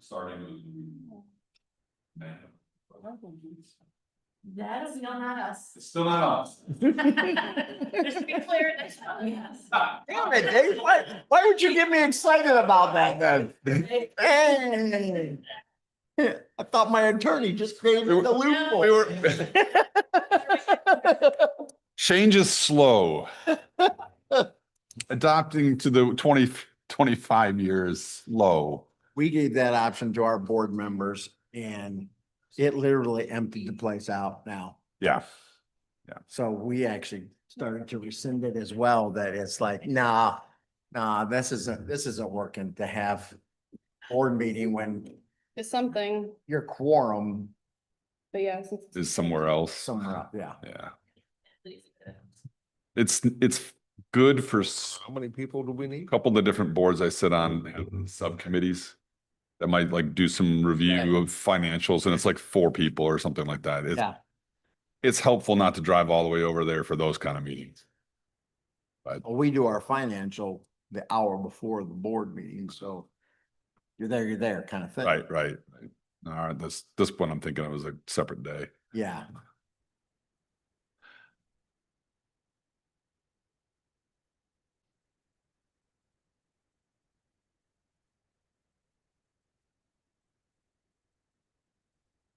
starting with May. That is still not us. It's still not us. Just to be clear, that's not us. Damn it, Dave. Why would you get me excited about that then? Hey. I thought my attorney just created the loophole. Change is slow. Adopting to the 25 years slow. We gave that option to our board members and it literally emptied the place out now. Yeah. So we actually started to rescind it as well, that it's like, nah, this isn't working to have board meeting when It's something, your quorum but yeah, since Is somewhere else. somewhere up, yeah. Yeah. It's good for How many people do we need? couple of the different boards I sit on, they have subcommittees that might like do some review of financials, and it's like 4 people or something like that. Yeah. It's helpful not to drive all the way over there for those kind of meetings. We do our financial the hour before the board meeting, so you're there kind of thing. Right. All right, this one I'm thinking it was a separate day. Yeah.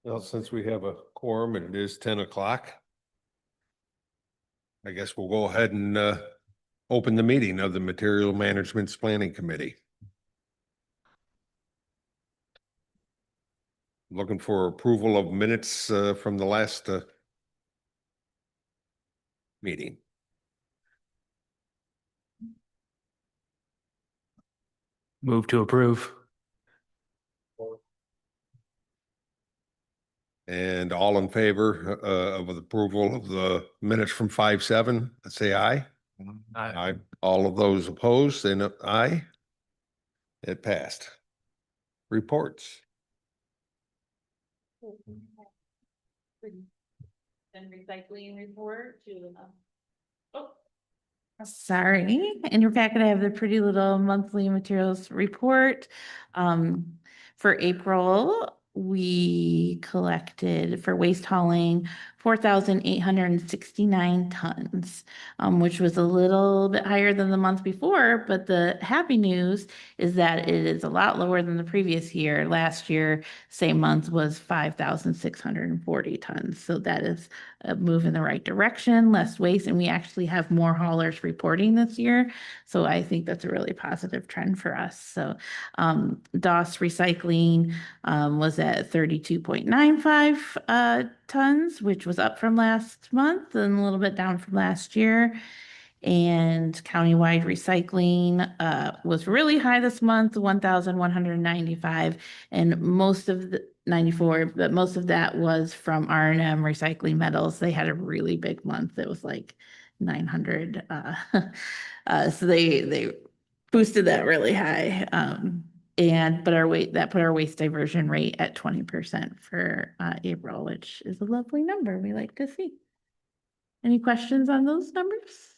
Well, since we have a quorum and it is 10 o'clock. I guess we'll go ahead and open the meeting of the Material Management Planning Committee. Looking for approval of minutes from the last meeting. Move to approve. And all in favor of the approval of the minutes from 5/7, say aye. Aye. All of those opposed, say no, aye. It passed. Reports. And recycling report to. Sorry, in your packet, I have the pretty little monthly materials report. For April, we collected for waste hauling 4,869 tons, which was a little bit higher than the month before, but the happy news is that it is a lot lower than the previous year. Last year, same month was 5,640 tons. So that is a move in the right direction, less waste, and we actually have more haulers reporting this year. So I think that's a really positive trend for us. So DOS recycling was at 32.95 tons, which was up from last month and a little bit down from last year. And countywide recycling was really high this month, 1,195, and most of the 94, but most of that was from R&M Recycling Metals. They had a really big month. It was like 900. So they boosted that really high. But that put our waste diversion rate at 20% for April, which is a lovely number we like to see. Any questions on those numbers?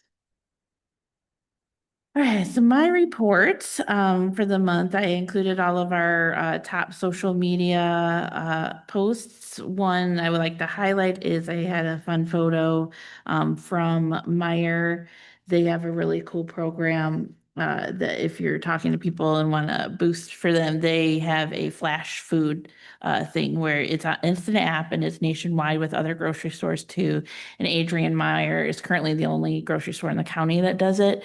All right, so my report for the month, I included all of our top social media posts. One I would like to highlight is I had a fun photo from Meyer. They have a really cool program that if you're talking to people and want to boost for them, they have a flash food thing where it's an instant app and it's nationwide with other grocery stores too. And Adrian Meyer is currently the only grocery store in the county that does it.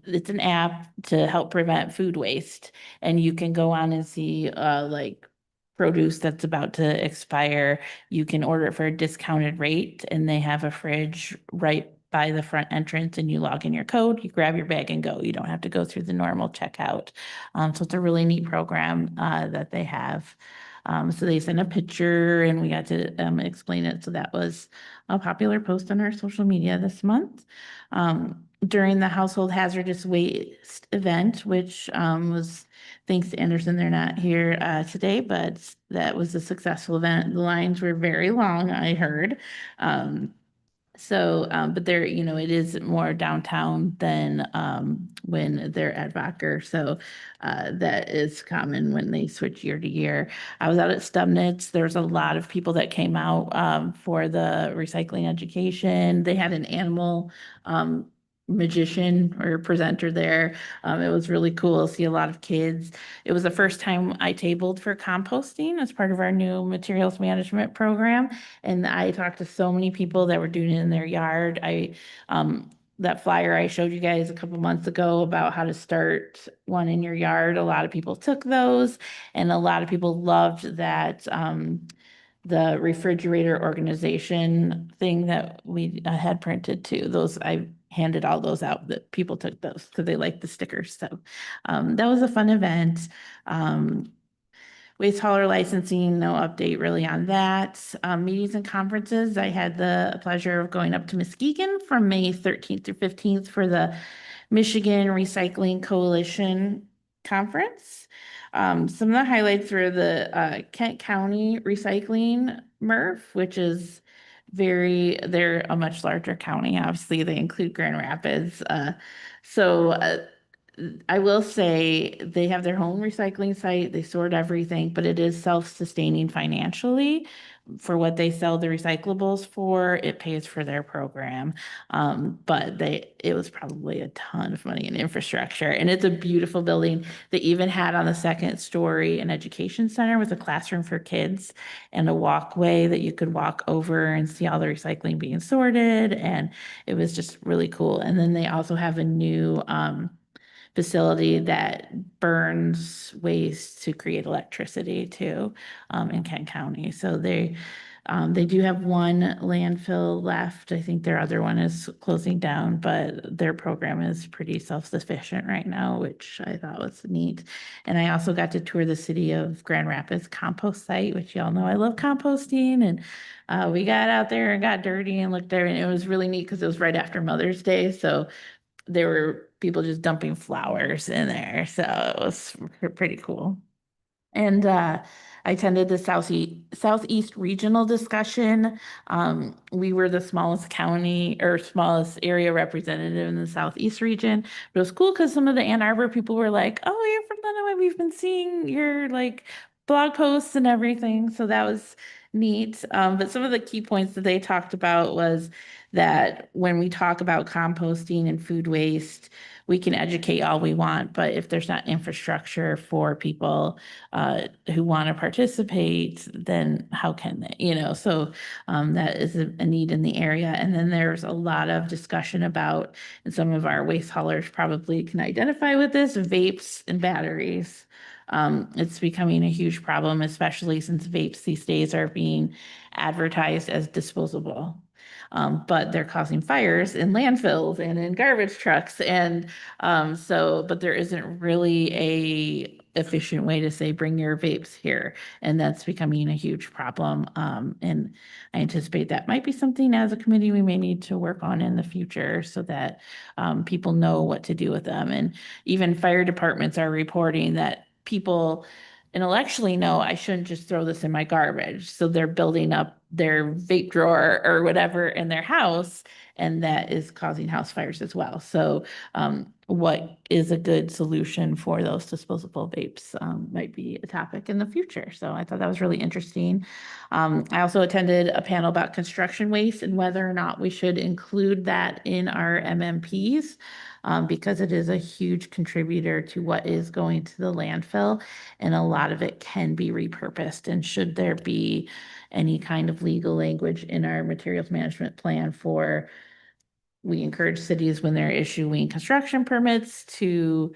It's an app to help prevent food waste, and you can go on and see like produce that's about to expire. You can order it for a discounted rate, and they have a fridge right by the front entrance, and you log in your code, you grab your bag and go. You don't have to go through the normal checkout. So it's a really neat program that they have. So they sent a picture and we got to explain it. So that was a popular post on our social media this month. During the household hazardous waste event, which was thanks to Anderson, they're not here today, but that was a successful event. The lines were very long, I heard. So, but they're, it is more downtown than when they're at Wacker. So that is common when they switch year to year. I was out at Stubnitz. There's a lot of people that came out for the recycling education. They had an animal magician or presenter there. It was really cool to see a lot of kids. It was the first time I tabled for composting as part of our new materials management program. And I talked to so many people that were doing it in their yard. That flyer I showed you guys a couple months ago about how to start one in your yard, a lot of people took those, and a lot of people loved that, the refrigerator organization thing that we had printed too. Those, I handed all those out, that people took those because they liked the stickers. So, that was a fun event. Waste hauler licensing, no update really on that. Meetings and conferences, I had the pleasure of going up to Muskegon from May 13th through 15th for the Michigan Recycling Coalition Conference. Some of the highlights were the Kent County Recycling MRF, which is they're a much larger county. Obviously, they include Grand Rapids. I will say they have their home recycling site, they sort everything, but it is self-sustaining financially for what they sell the recyclables for. It pays for their program. But it was probably a ton of money in infrastructure, and it's a beautiful building. They even had on the second story an education center with a classroom for kids and a walkway that you could walk over and see all the recycling being sorted. And it was just really cool. And then they also have a new, facility that burns waste to create electricity too, in Kent County. So they do have one landfill left. I think their other one is closing down, but their program is pretty self-sufficient right now, which I thought was neat. And I also got to tour the city of Grand Rapids compost site, which y'all know I love composting. And we got out there and got dirty and looked there, and it was really neat because it was right after Mother's Day. So there were people just dumping flowers in there. So it was pretty cool. And I attended the Southeast Regional discussion. We were the smallest county or smallest area representative in the Southeast region. But it was cool because some of the Ann Arbor people were like, "Oh, you're from Lenawee. We've been seeing your like blog posts and everything." So that was neat. But some of the key points that they talked about was that when we talk about composting and food waste, we can educate all we want, but if there's not infrastructure for people who want to participate, then how can they, So that is a need in the area. And then there's a lot of discussion about, and some of our waste haulers probably can identify with this, vapes and batteries. It's becoming a huge problem, especially since vapes these days are being advertised as disposable. But they're causing fires in landfills and in garbage trucks. And but there isn't really a efficient way to say, bring your vapes here. And that's becoming a huge problem. And I anticipate that might be something as a committee we may need to work on in the future so that people know what to do with them. And even fire departments are reporting that people intellectually know I shouldn't just throw this in my garbage. So they're building up their vape drawer or whatever in their house, and that is causing house fires as well. So what is a good solution for those disposable vapes might be a topic in the future. So I thought that was really interesting. I also attended a panel about construction waste and whether or not we should include that in our MMPs. Because it is a huge contributor to what is going to the landfill, and a lot of it can be repurposed. And should there be any kind of legal language in our materials management plan for, we encourage cities when they're issuing construction permits to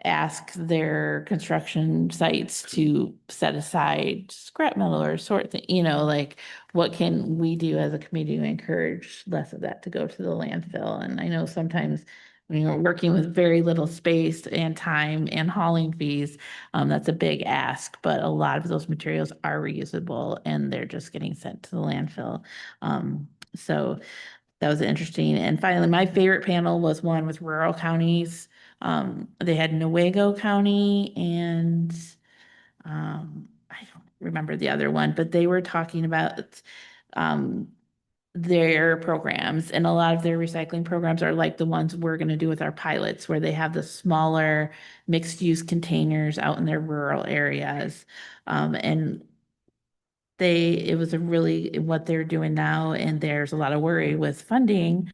ask their construction sites to set aside scrap metal or sort thing, like what can we do as a committee to encourage less of that to go to the landfill? And I know sometimes when you're working with very little space and time and hauling fees, that's a big ask, but a lot of those materials are reusable and they're just getting sent to the landfill. So that was interesting. And finally, my favorite panel was one with rural counties. They had Newaygo County and I don't remember the other one, but they were talking about their programs, and a lot of their recycling programs are like the ones we're going to do with our pilots, where they have the smaller mixed use containers out in their rural areas. And it was a really what they're doing now, and there's a lot of worry with funding,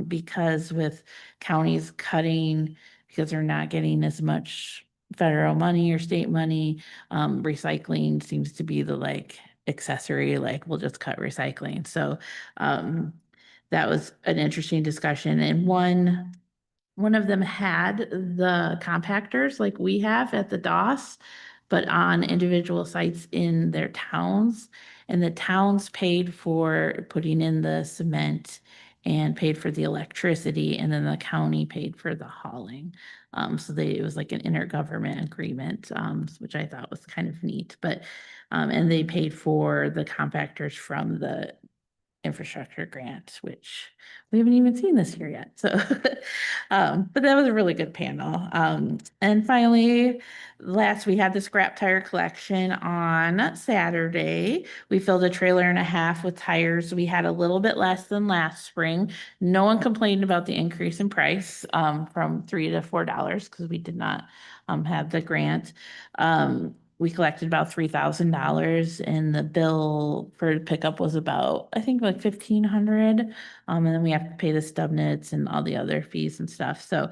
because with counties cutting, because they're not getting as much federal money or state money, recycling seems to be the like accessory, like we'll just cut recycling. So, that was an interesting discussion, and one of them had the compactors like we have at the DOS, but on individual sites in their towns. And the towns paid for putting in the cement and paid for the electricity, and then the county paid for the hauling. It was like an intergovernment agreement, which I thought was kind of neat, but, and they paid for the compactors from the infrastructure grant, which we haven't even seen this year yet. So, but that was a really good panel. And finally, we had the scrap tire collection on Saturday. We filled a trailer and a half with tires. We had a little bit less than last spring. No one complained about the increase in price, from $3 to $4, because we did not, have the grant. We collected about $3,000, and the bill for pickup was about, I think, like 1,500. And then we have to pay the stub nits and all the other fees and stuff. So,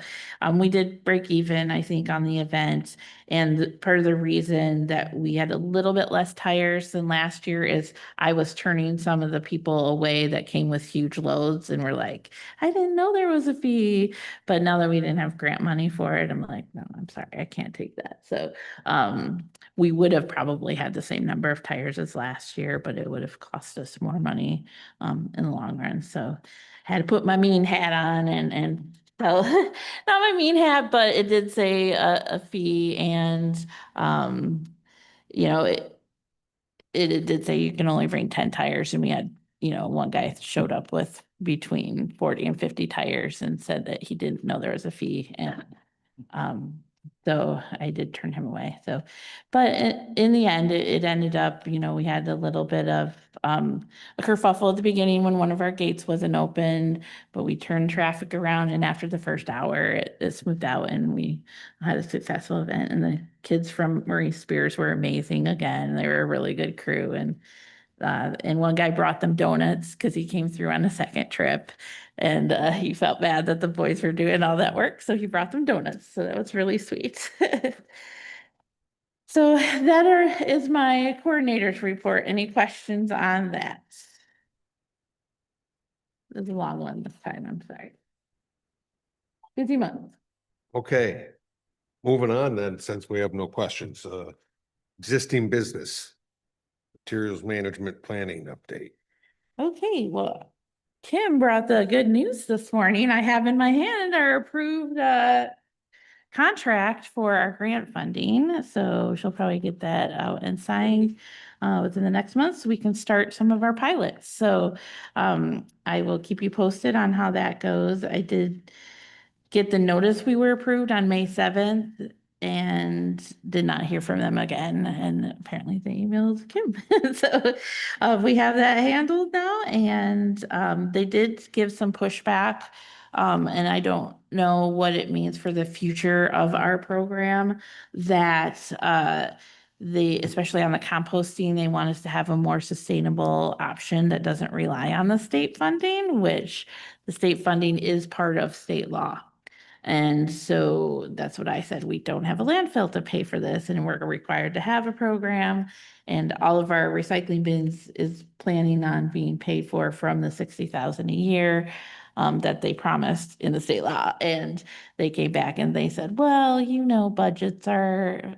we did break even, I think, on the event. And part of the reason that we had a little bit less tires than last year is I was turning some of the people away that came with huge loads and were like, I didn't know there was a fee. But now that we didn't have grant money for it, I'm like, no, I'm sorry, I can't take that. So, we would have probably had the same number of tires as last year, but it would have cost us more money, in the long run. So had to put my mean hat on and so not my mean hat, but it did say a fee, and, you know, it did say you can only bring 10 tires, and we had, one guy showed up with between 40 and 50 tires and said that he didn't know there was a fee, and, so I did turn him away. So, but in the end, it ended up, we had a little bit of, a kerfuffle at the beginning when one of our gates wasn't open, but we turned traffic around, and after the first hour, it smoothed out, and we had a successful event. And the kids from Maurice Spears were amazing again. They were a really good crew, and one guy brought them donuts because he came through on a second trip, and he felt bad that the boys were doing all that work, so he brought them donuts. So that was really sweet. So is my coordinator's report. Any questions on that? It's a long one this time, I'm sorry. Busy month. Okay. Moving on then, since we have no questions, existing business. Materials management planning update. Okay, well, Kim brought the good news this morning. I have in my hand our approved contract for our grant funding. So she'll probably get that out and signed within the next month, so we can start some of our pilots. So I will keep you posted on how that goes. I did get the notice we were approved on May 7th and did not hear from them again. And apparently they emailed Kim. So we have that handled now, and they did give some pushback. And I don't know what it means for the future of our program, that especially on the composting, they want us to have a more sustainable option that doesn't rely on the state funding, which the state funding is part of state law. And so that's what I said. We don't have a landfill to pay for this, and we're required to have a program. And all of our recycling bins is planning on being paid for from the 60,000 a year that they promised in the state law. And they came back and they said, well, budgets are,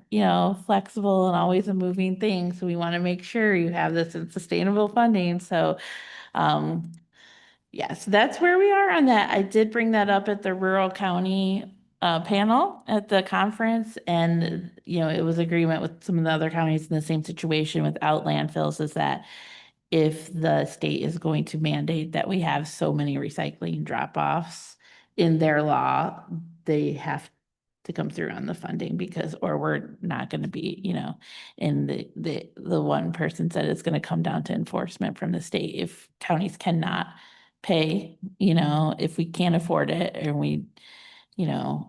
flexible and always a moving thing. So we want to make sure you have this in sustainable funding. So, yes, that's where we are on that. I did bring that up at the rural county panel at the conference, and it was agreement with some of the other counties in the same situation without landfills, is that if the state is going to mandate that we have so many recycling drop-offs in their law, they have to come through on the funding because, or we're not gonna be, you know, and the one person said it's gonna come down to enforcement from the state. If counties cannot pay, you know, if we can't afford it and we, you know,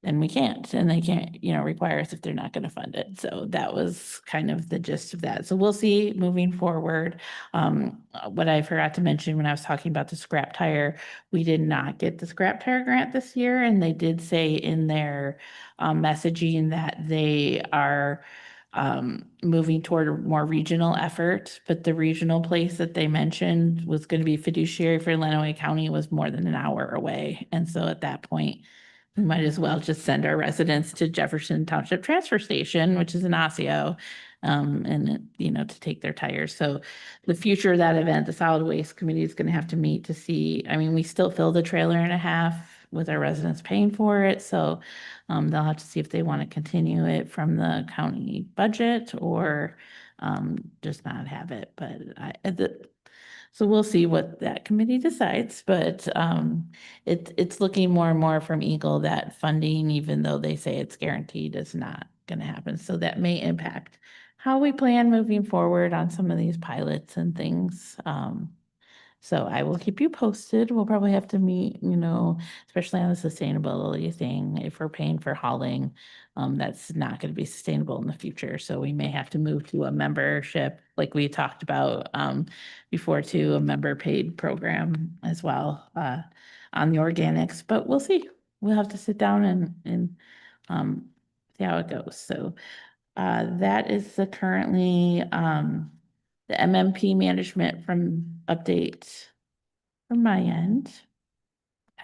and we can't, and they can't, you know, require us if they're not gonna fund it. So that was kind of the gist of that. So we'll see moving forward. What I forgot to mention when I was talking about the scrap tire, we did not get the scrap tire grant this year, and they did say in their messaging that they are moving toward a more regional effort, but the regional place that they mentioned was gonna be fiduciary for Lenawee County was more than an hour away. And so at that point, we might as well just send our residents to Jefferson Township Transfer Station, which is in Osseo, and, you know, to take their tires. So the future of that event, the Solid Waste Committee is going to have to meet to see, I mean, we still fill the trailer and a half with our residents paying for it. So they'll have to see if they want to continue it from the county budget or just not have it. But so we'll see what that committee decides, but it's looking more and more from Eagle that funding, even though they say it's guaranteed, is not gonna happen. So that may impact how we plan moving forward on some of these pilots and things. So I will keep you posted. We'll probably have to meet, you know, especially on the sustainability thing. If we're paying for hauling, that's not going to be sustainable in the future. So we may have to move to a membership, like we talked about before, to a member paid program as well on the organics. But we'll see. We'll have to sit down and see how it goes. So that is the currently the MMP management from update from my end.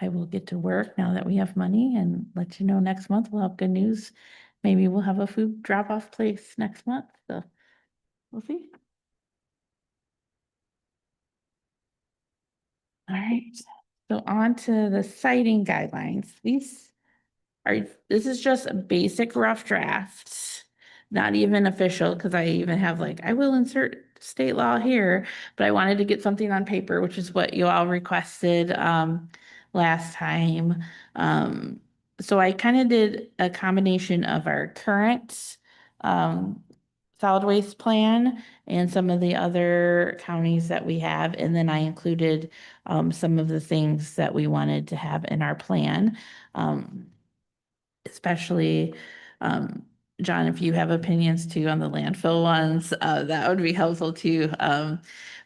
I will get to work now that we have money and let you know next month we'll have good news. Maybe we'll have a food drop-off place next month, so we'll see. All right, so on to the citing guidelines. This is just a basic rough draft, not even official, because I even have like, I will insert state law here, but I wanted to get something on paper, which is what you all requested last time. So I kind of did a combination of our current solid waste plan and some of the other counties that we have, and then I included some of the things that we wanted to have in our plan. Especially, John, if you have opinions too on the landfill ones, that would be helpful too.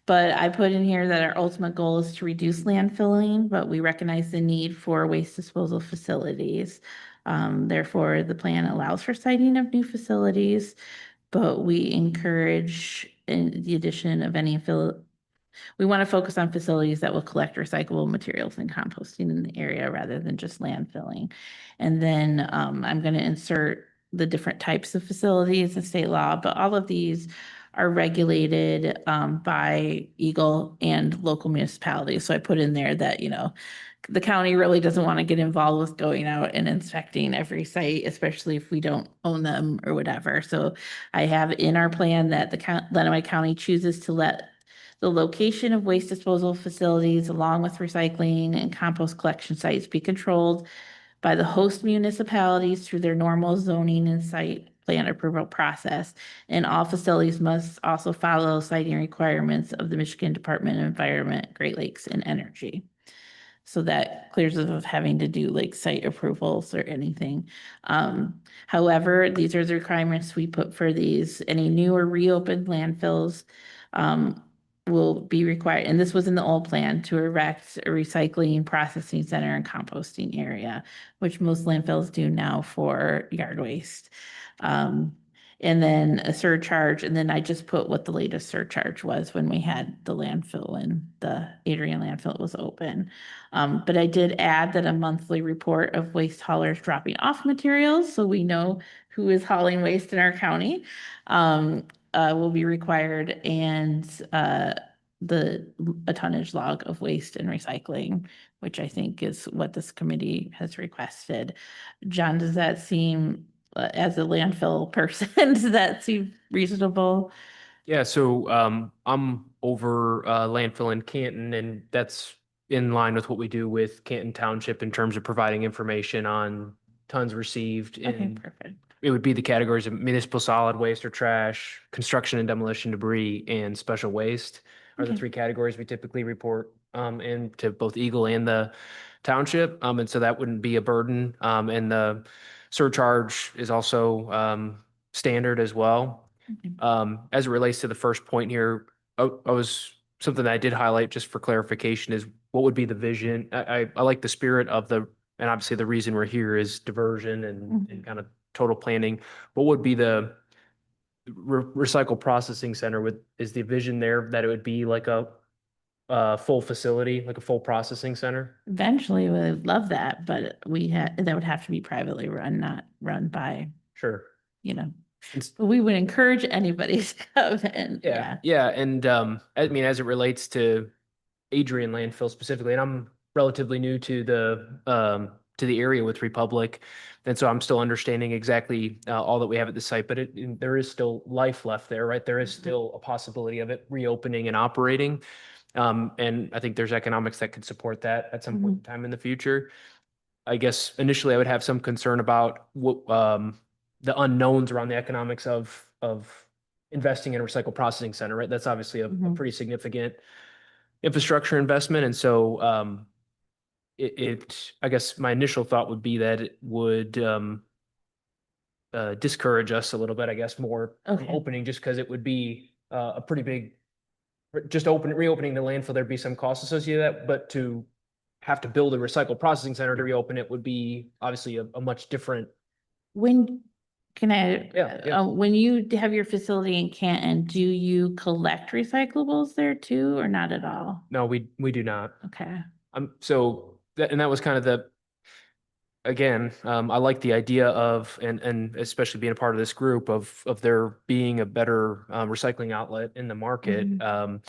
But I put in here that our ultimate goal is to reduce landfilling, but we recognize the need for waste disposal facilities. Therefore, the plan allows for siting of new facilities, but we encourage the addition of any we want to focus on facilities that will collect recyclable materials and composting in the area rather than just landfilling. And then I'm going to insert the different types of facilities in state law, but all of these are regulated by Eagle and local municipalities. So I put in there that, you know, the county really doesn't want to get involved with going out and inspecting every site, especially if we don't own them or whatever. So I have in our plan that the Lenawee County chooses to let the location of waste disposal facilities along with recycling and compost collection sites be controlled by the host municipalities through their normal zoning and site plan approval process. And all facilities must also follow siting requirements of the Michigan Department of Environment, Great Lakes, and Energy. So that clears us of having to do like site approvals or anything. However, these are the requirements we put for these. Any new or reopened landfills will be required, and this was in the old plan, to erect a recycling, processing center and composting area, which most landfills do now for yard waste. And then a surcharge, and then I just put what the latest surcharge was when we had the landfill and the Adrian landfill was open. But I did add that a monthly report of waste haulers dropping off materials, so we know who is hauling waste in our county, will be required, and a tonnage log of waste and recycling, which I think is what this committee has requested. John, does that seem, as a landfill person, does that seem reasonable? Yeah, so I'm over landfill in Canton, and that's in line with what we do with Canton Township in terms of providing information on tons received Okay, in, perfect. it would be the categories of municipal solid waste or trash, construction and demolition debris, and special waste are the Okay. three categories we typically report into both Eagle and the township. And so that wouldn't be a burden. And the surcharge is also standard as well. Okay. As it relates to the first point here, I was, something that I did highlight just for clarification is what would be the vision? I like the spirit of the, and obviously the reason we're here is diversion and kind of total planning. What would be the recycle processing center with, is the vision there that it would be like a full facility, like a full processing center? Eventually, we would love that, but that would have to be privately run, not run by, Sure. you know. It's- But we would encourage anybody to come and, Yeah, yeah. yeah, and I mean, as it relates to Adrian landfill specifically, and I'm relatively new to the area with Republic, and so I'm still understanding exactly all that we have at the site. But there is still life left there, right? There is still a possibility of it reopening and operating, and I think there's economics that could support that at some point in time in the future. I guess initially I would have some concern about what the unknowns around the economics of investing in a recycle processing center, right? That's obviously a Mhm. pretty significant infrastructure investment. And so I guess my initial thought would be that it would discourage us a little bit, I guess, more from Okay. opening, just because it would be a pretty big, reopening the landfill, there'd be some costs associated with that, but to have to build a recycle processing center to reopen it would be obviously a much different. When, can I, Yeah. when you have your facility in Canton, do you collect recyclables there too, or not at all? No, we do not. Okay. So that, and that was kind of the, again, I like the idea of, and especially being a part of this group of there being a better recycling outlet in the market. Mhm.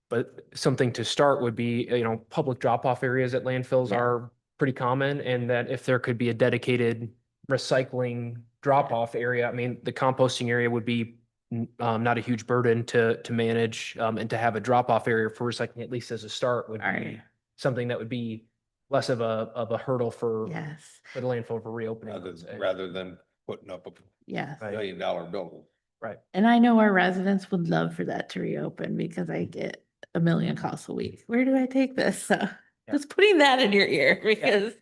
But something to start would be, public drop-off areas at landfills Yeah. are pretty common, and that if there could be a dedicated recycling drop-off area, I mean, the composting area would be not a huge burden to manage, and to have a drop-off area for recycling, at least as a start, would All be right. something that would be less of a hurdle for Yes, the landfill for reopening. I Rather, would say. rather than putting up a yes. Right. $1 million building. Right. And I know our residents would love for that to reopen because I get a million calls a week. Where do I take this? So just putting that in your ear because,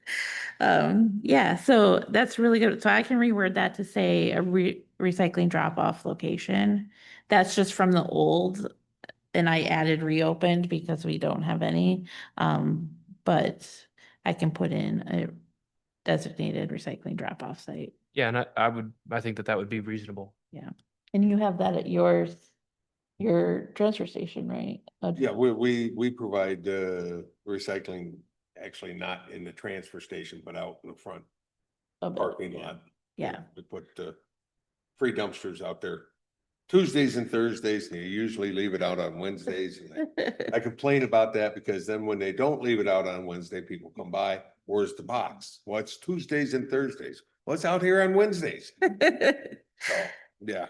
yeah, so that's really good. So I can reword that to say a recycling drop-off location. That's just from the old, and I added reopened because we don't have any. But I can put in a designated recycling drop-off site. Yeah, and I think that would be reasonable. Yeah. And you have that at your transfer station, right? Yeah, we provide recycling, actually not in the transfer station, but out in the front Of it, parking yeah. lot. Yeah. We put free dumpsters out there Tuesdays and Thursdays, and they usually leave it out on Wednesdays. And I complain about that because then when they don't leave it out on Wednesday, people come by, where's the box? Well, it's Tuesdays and Thursdays. Well, it's out here on Wednesdays. So, yeah.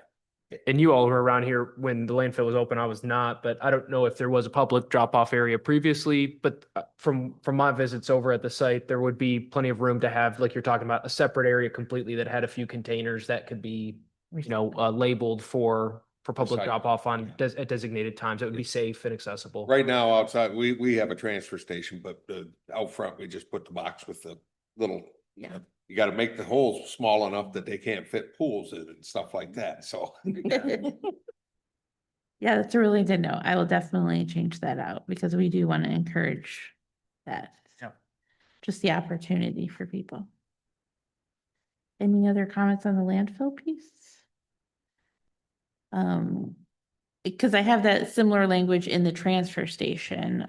And you all were around here when the landfill was open. I was not, but I don't know if there was a public drop-off area previously, but from my visits over at the site, there would be plenty of room to have, like you're talking about, a separate area completely that had a few containers that could be, labeled for public Recycle. drop-off on at designated times. It would be safe and accessible. Right now outside, we have a transfer station, but out front, we just put the box with the little. Yeah. You gotta make the holes small enough that they can't fit pools in and stuff like that, so. Yeah, that's a really good note. I will definitely change that out because we do want to encourage that. Yep. Just the opportunity for people. Any other comments on the landfill piece? Because I have that similar language in the transfer station,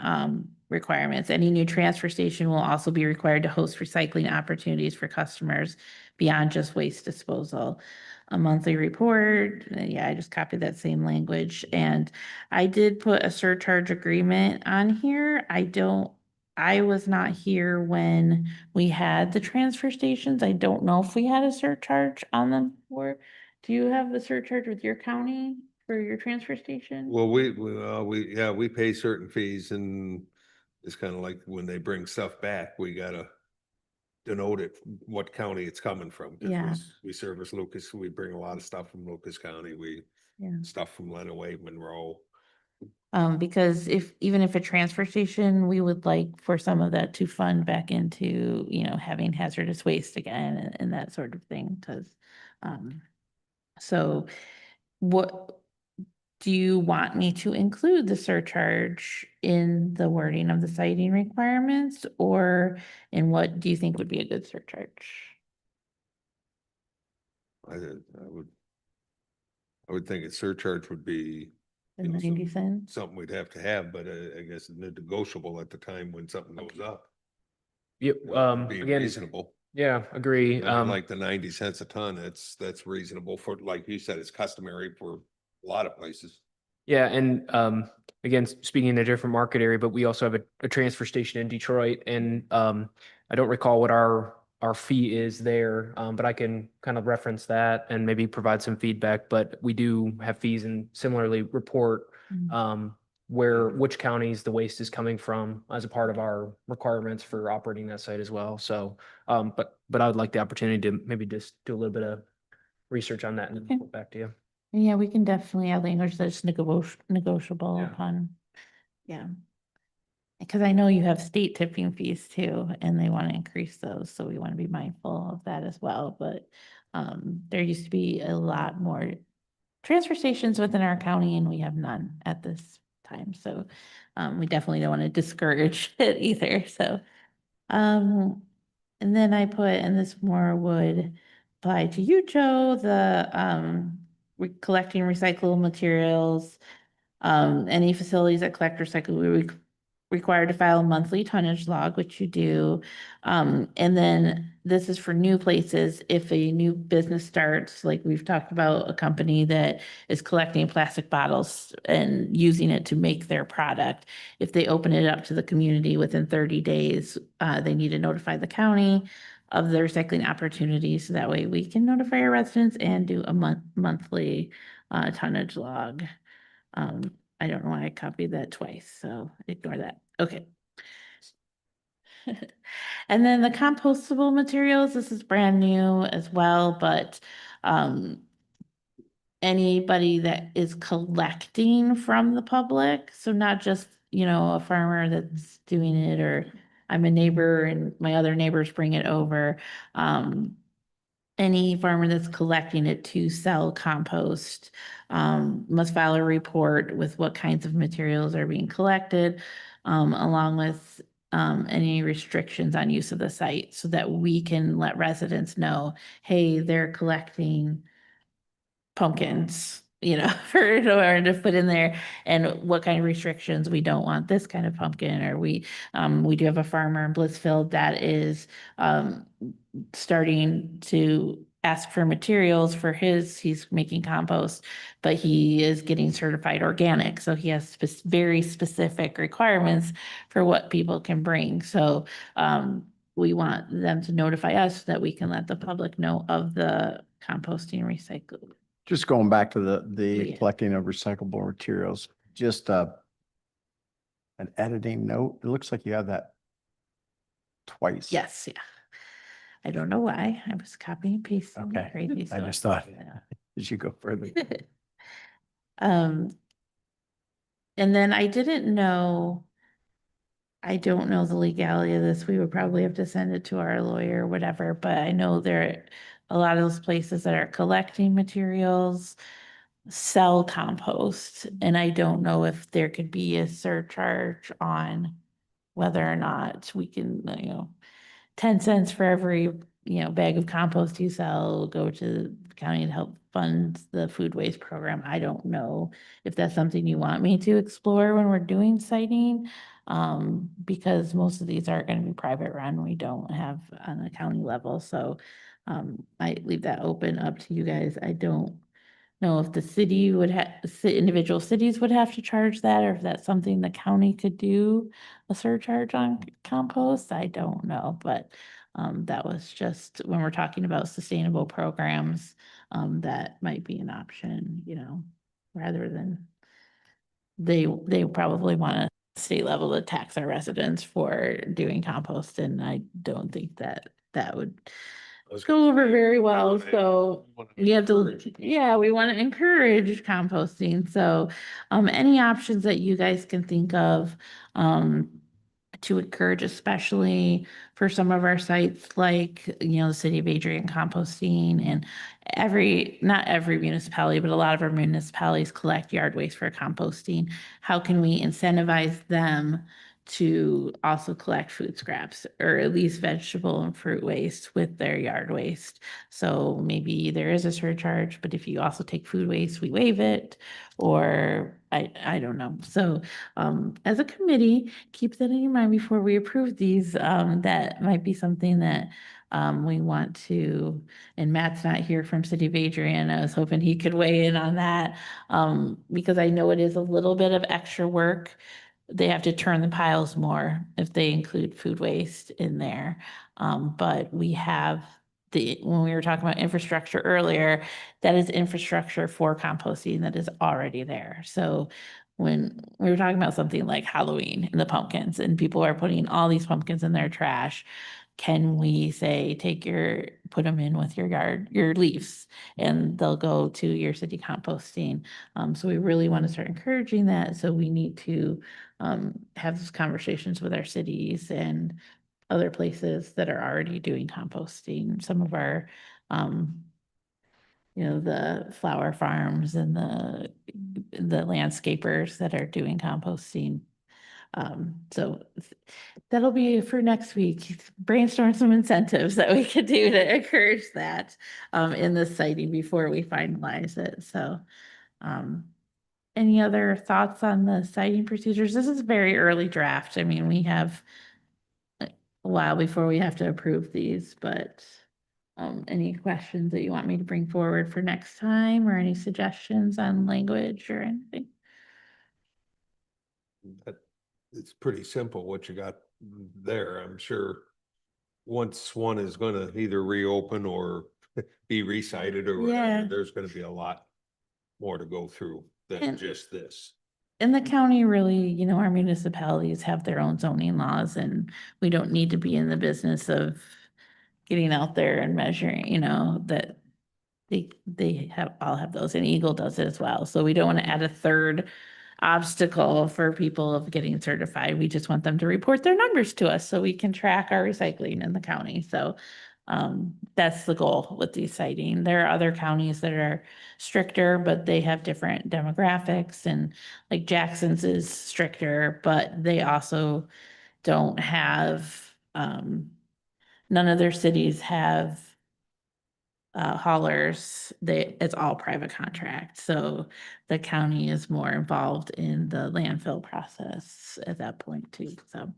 requirements. Any new transfer station will also be required to host recycling opportunities for customers beyond just waste disposal. A monthly report, yeah, I just copied that same language. And I did put a surcharge agreement on here. I was not here when we had the transfer stations. I don't know if we had a surcharge on them before. Do you have the surcharge with your county for your transfer station? Well, we pay certain fees and It's kind of like when they bring stuff back, we gotta denote it, what county it's coming from. 'Cause Yeah. we service Lucas, we bring a lot of stuff from Lucas County, Yeah. stuff from Lenawee, Monroe. Because even if a transfer station, we would like for some of that to fund back into, having hazardous waste again and that sort of thing, because, so what, do you want me to include the surcharge in the wording of the citing requirements, or in what do you think would be a good surcharge? I would think a surcharge would be The You know, 90 cents? something we'd have to have, but I guess negotiable at the time when something goes up. Yep, Being again, reasonable. yeah, agree. I mean, like the 90 cents a ton, that's reasonable for, like you said, it's customary for a lot of places. Yeah, and again, speaking in a different market area, but we also have a transfer station in Detroit, and I don't recall what our fee is there, but I can kind of reference that and maybe provide some feedback. But we do have fees and similarly report Mm. which counties the waste is coming from as a part of our requirements for operating that site as well. So, but I would like the opportunity to maybe just do a little bit of research on that and Okay. report back to you. Yeah, we can definitely add language that's negotiable Yeah. upon, yeah. Because I know you have state tipping fees too, and they want to increase those, so we want to be mindful of that as well, but there used to be a lot more transfer stations within our county, and we have none at this time, so we definitely don't want to discourage it either, so. And then I put, and this more would apply to you, Joe, the collecting recyclable materials. Any facilities that collect recycle will be required to file a monthly tonnage log, which you do. And then this is for new places. If a new business starts, like we've talked about, a company that is collecting plastic bottles and using it to make their product. If they open it up to the community within 30 days, they need to notify the county of the recycling opportunities. So that way we can notify our residents and do a monthly tonnage log. I don't know why I copied that twice, so ignore that. Okay. And then the compostable materials, this is brand new as well, but anybody that is collecting from the public, so not just, a farmer that's doing it, or I'm a neighbor and my other neighbors bring it over. Any farmer that's collecting it to sell compost must file a report with what kinds of materials are being collected, along with any restrictions on use of the site, so that we can let residents know, hey, they're collecting pumpkins, for to put in there, and what kind of restrictions. We don't want this kind of pumpkin, or we do have a farmer in Blissfield that is starting to ask for materials for he's making compost, but he is getting certified organic. So he has very specific requirements for what people can bring. So we want them to notify us so that we can let the public know of the composting recycling. Just going back to the Yeah. collecting of recyclable materials, just an editing note. It looks like you have that twice. Yes, yeah. I don't know why. I was copying and pasting. Okay. Crazy I stuff. just thought Yeah. as you go further. And then I don't know the legality of this. We would probably have to send it to our lawyer or whatever, but I know there a lot of those places that are collecting materials sell compost, and I don't know if there could be a surcharge on whether or not we can, 10 cents for every, bag of compost you sell, go to the county to help fund the food waste program. I don't know if that's something you want me to explore when we're doing citing. Because most of these are gonna be private run. We don't have on a county level, so I leave that open up to you guys. I don't know if the city would have, individual cities would have to charge that, or if that's something the county could do, a surcharge on compost. I don't know, but that was just when we're talking about sustainable programs, that might be an option, rather than they probably want to state level to tax our residents for doing compost, and I don't think that that would go over very well, so you have to, yeah, we want to encourage composting, so any options that you guys can think of to encourage, especially for some of our sites, like, the city of Adrian composting, and not every municipality, but a lot of our municipalities collect yard waste for composting. How can we incentivize them to also collect food scraps, or at least vegetable and fruit waste with their yard waste? So maybe there is a surcharge, but if you also take food waste, we waive it, or I don't know. So as a committee, keep that in your mind before we approve these. That might be something that we want to, and Matt's not here from City of Adrian. I was hoping he could weigh in on that, because I know it is a little bit of extra work. They have to turn the piles more if they include food waste in there. But we have when we were talking about infrastructure earlier, that is infrastructure for composting that is already there. So when we were talking about something like Halloween and the pumpkins, and people are putting all these pumpkins in their trash, can we say, put them in with your leaves, and they'll go to your city composting? So we really want to start encouraging that. So we need to have those conversations with our cities and other places that are already doing composting. Some of our, the flower farms and the landscapers that are doing composting. So that'll be for next week. Brainstorm some incentives that we could do to encourage that in the siting before we finalize it. So, any other thoughts on the citing procedures? This is very early draft. I mean, we have a while before we have to approve these, but any questions that you want me to bring forward for next time, or any suggestions on language or anything? It's pretty simple what you got there. I'm sure once one is gonna either reopen or be recited or Yeah. whatever, there's gonna be a lot more to go through than And- just this. In the county, really, our municipalities have their own zoning laws, and we don't need to be in the business of getting out there and measuring, that they all have those, and Eagle does it as well. So we don't want to add a third obstacle for people of getting certified. We just want them to report their numbers to us so we can track our recycling in the county. So that's the goal with these citing. There are other counties that are stricter, but they have different demographics, and like Jackson's is stricter, but they also don't have, none of their cities have haulers. It's all private contract. So the county is more involved in the landfill process at that point too. So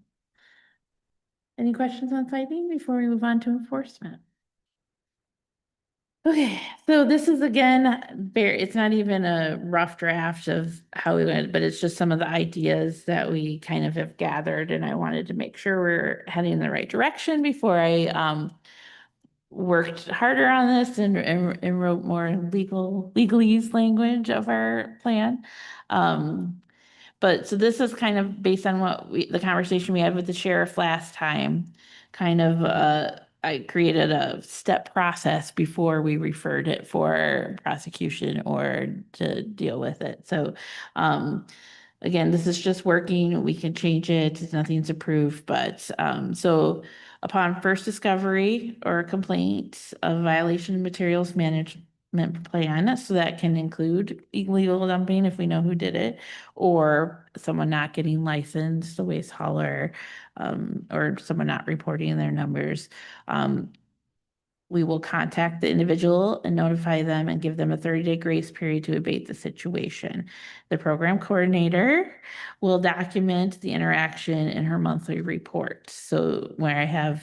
any questions on citing before we move on to enforcement? Okay, so this is again, it's not even a rough draft of how we went, but it's just some of the ideas that we kind of have gathered, and I wanted to make sure we're heading in the right direction before I worked harder on this and wrote more legalese language of our plan. But so this is kind of based on the conversation we had with the sheriff last time. Kind of, I created a step process before we referred it for prosecution or to deal with it. So, again, this is just working. We can change it. Nothing's approved, but, so upon first discovery or complaint of violation of materials management plan, so that can include illegal dumping if we know who did it, or someone not getting licensed, the waste hauler, or someone not reporting their numbers. We will contact the individual and notify them and give them a 30-day grace period to abate the situation. The program coordinator will document the interaction in her monthly report. So where I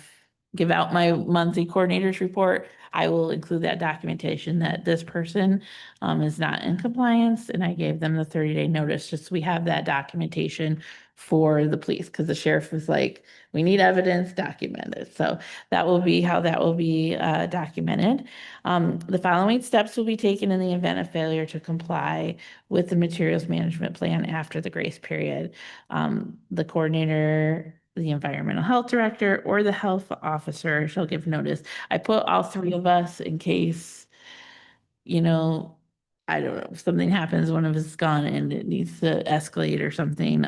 give out my monthly coordinator's report, I will include that documentation that this person is not in compliance, and I gave them the 30-day notice, just so we have that documentation for the police, because the sheriff was like, we need evidence documented. So that will be how that will be documented. The following steps will be taken in the event of failure to comply with the materials management plan after the grace period. The coordinator, the environmental health director, or the health officer shall give notice. I put all three of us in case, you know, I don't know, if something happens, one of us is gone and it needs to escalate or something.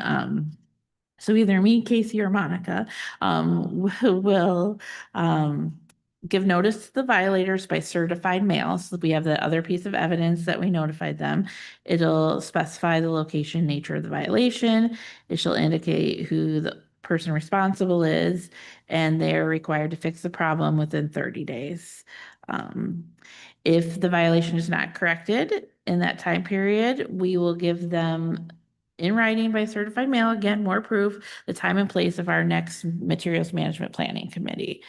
So either me, Casey, or Monica, will, give notice to the violators by certified mail. So we have the other piece of evidence that we notified them. It'll specify the location, nature of the violation. It shall indicate who the person responsible is, and they're required to fix the problem within 30 days. If the violation is not corrected in that time period, we will give them in writing by certified mail, again, more proof, the time and place of our next materials management planning committee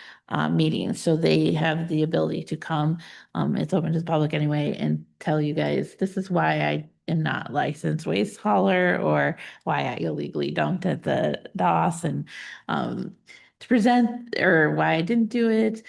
meeting. So they have the ability to come, it's open to the public anyway, and tell you guys, this is why I am not licensed waste hauler, or why I illegally dumped at the DOS, and to present, or why I didn't do it.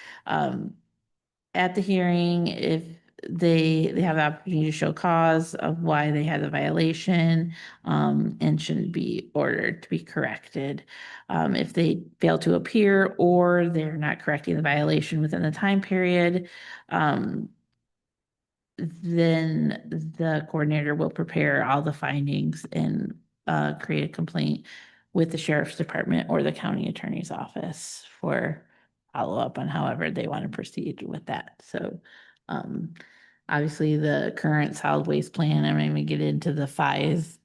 At the hearing, if they have the opportunity to show cause of why they had the violation, and shouldn't be ordered to be corrected. If they fail to appear or they're not correcting the violation within the time period, then the coordinator will prepare all the findings and create a complaint with the sheriff's department or the county attorney's office for follow up on however they want to proceed with that. So obviously the current solid waste plan, I'm not even get into the fines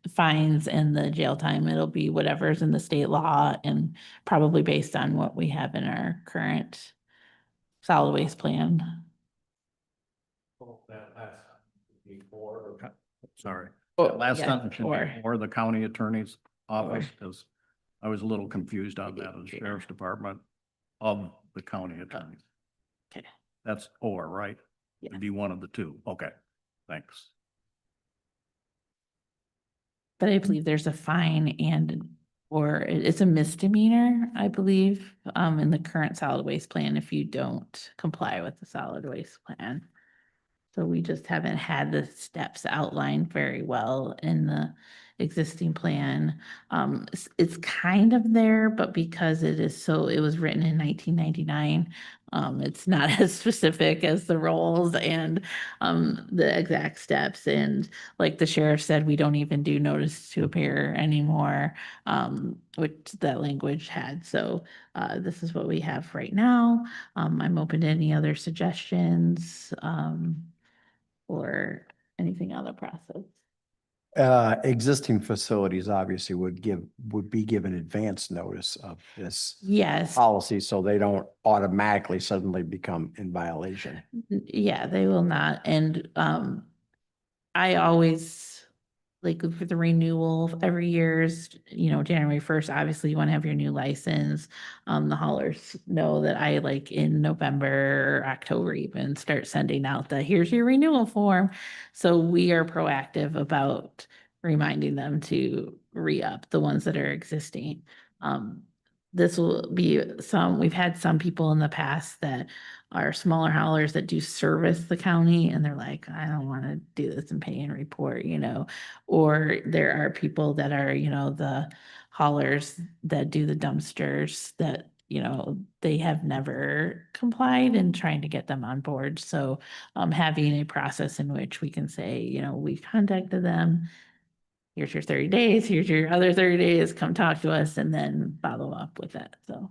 and the jail time. It'll be whatever's in the state law and probably based on what we have in our current solid waste plan. Sorry. Oh, That last yeah, sentence should or- be or the county attorney's office, because I was a little confused on that, the Yeah. sheriff's department of the county attorney. Okay. That's or, right? Yeah. It'd be one of the two. Okay, thanks. But I believe there's a fine or it's a misdemeanor, I believe, in the current solid waste plan if you don't comply with the solid waste plan. So we just haven't had the steps outlined very well in the existing plan. It's kind of there, but because it was written in 1999, it's not as specific as the roles and the exact steps. And like the sheriff said, we don't even do notice to appear anymore, which that language had. So this is what we have right now. I'm open to any other suggestions. Or anything on the process. Existing facilities obviously would be given advance notice of this Yes, policy, so they don't automatically suddenly become in violation. yeah, they will not. And I always, like for the renewal every year's, January 1st, obviously you want to have your new license. The haulers know that I like in November or October even start sending out here's your renewal form. So we are proactive about reminding them to re-up the ones that are existing. This will be we've had some people in the past that are smaller haulers that do service the county and they're like, I don't want to do this and pay and report, or there are people that are, the haulers that do the dumpsters that, they have never complied and trying to get them on board. So having a process in which we can say, we contacted them. Here's your 30 days, here's your other 30 days, come talk to us and then follow up with that. So.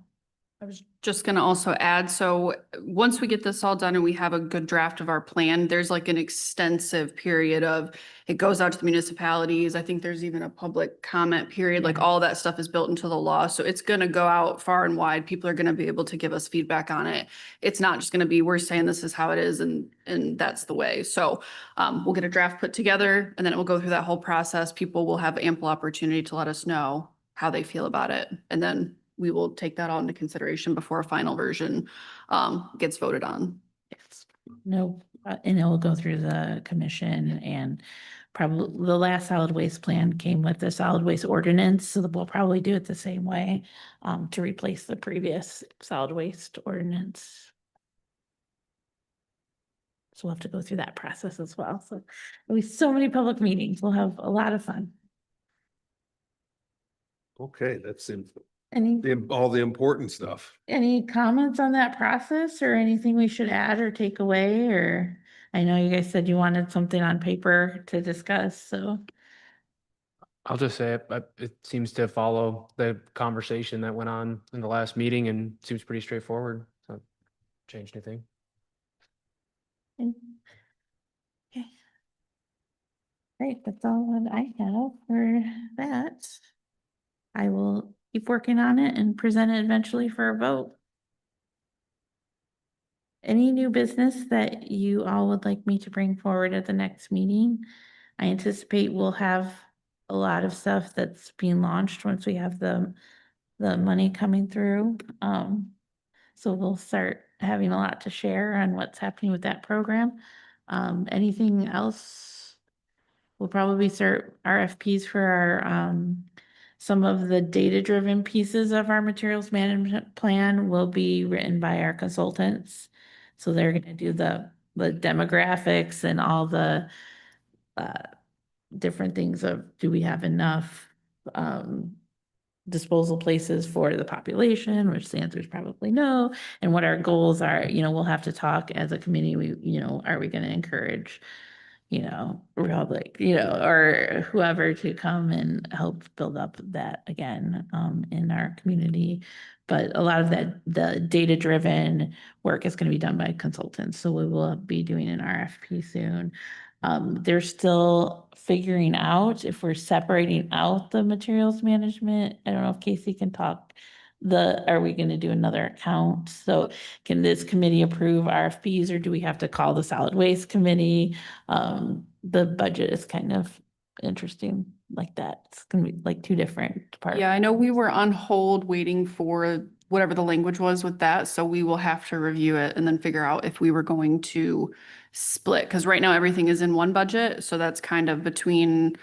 I was just gonna also add, so once we get this all done and we have a good draft of our plan, there's like an extensive period of, it goes out to the municipalities. I think there's even a public comment period, like Yeah. all that stuff is built into the law. So it's gonna go out far and wide. People are gonna be able to give us feedback on it. It's not just gonna be, we're saying this is how it is and that's the way. So we'll get a draft put together and then it will go through that whole process. People will have ample opportunity to let us know how they feel about it. And then we will take that all into consideration before a final version gets voted on. Yes. No And it will go through the commission, and probably the last solid waste plan came with the solid waste ordinance, so we'll probably do it the same way to replace the previous solid waste ordinance. So we'll have to go through that process as well. So there'll be so many public meetings. We'll have a lot of fun. Okay, that's Any all the important stuff. Any comments on that process or anything we should add or take away? Or I know you guys said you wanted something on paper to discuss, so. I'll just say it seems to follow the conversation that went on in the last meeting and seems pretty straightforward. So change anything. Okay. Great, that's all that I have for that. I will keep working on it and present it eventually for a vote. Any new business that you all would like me to bring forward at the next meeting? I anticipate we'll have a lot of stuff that's being launched once we have the money coming through. So we'll start having a lot to share on what's happening with that program. Anything else? We'll probably start RFPs for our, some of the data-driven pieces of our materials management plan will be written by our consultants. So they're gonna do the demographics and all the different things of, do we have enough disposal places for the population, which the answer is probably no, and what our goals are. We'll have to talk as a committee. Are we gonna encourage Republic, or whoever to come and help build up that again, in our community. But a lot of that, the data-driven work is gonna be done by consultants, so we will be doing an RFP soon. They're still figuring out if we're separating out the materials management. I don't know if Casey can talk. Are we gonna do another account? So can this committee approve RFPs, or do we have to call the solid waste committee? The budget is kind of interesting like that. It's gonna be like two different departments. Yeah, I know we were on hold waiting for whatever the language was with that, so we will have to review it and then figure out if we were going to split, because right now everything is in one budget, so that's kind of between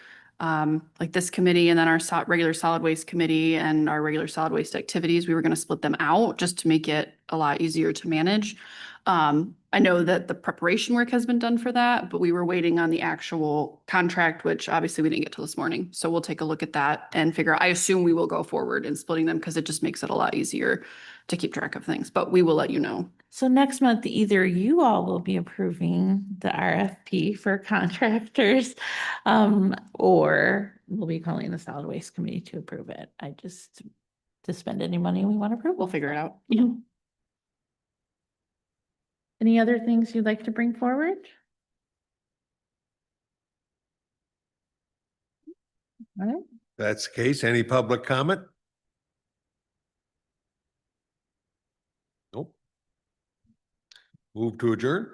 like this committee and then our regular solid waste committee and our regular solid waste activities. We were going to split them out just to make it a lot easier to manage. I know that the preparation work has been done for that, but we were waiting on the actual contract, which obviously we didn't get till this morning. So we'll take a look at that and figure out, I assume we will go forward in splitting them because it just makes it a lot easier to keep track of things, but we will let you know. So next month, either you all will be approving the RFP for contractors, or we'll be calling the solid waste committee to approve it. To spend any money we want to approve. We'll figure it out. Yeah. Any other things you'd like to bring forward? All right. That's the case. Any public comment? Nope. Move to adjourn?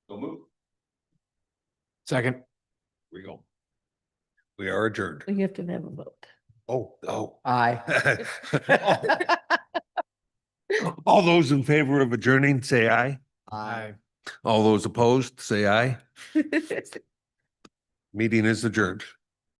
Don't move. Second. We go. We are adjourned. We have to have a vote. Oh. Aye. All those in favor of adjourning, say aye. Aye. All those opposed, say aye. Meeting is adjourned.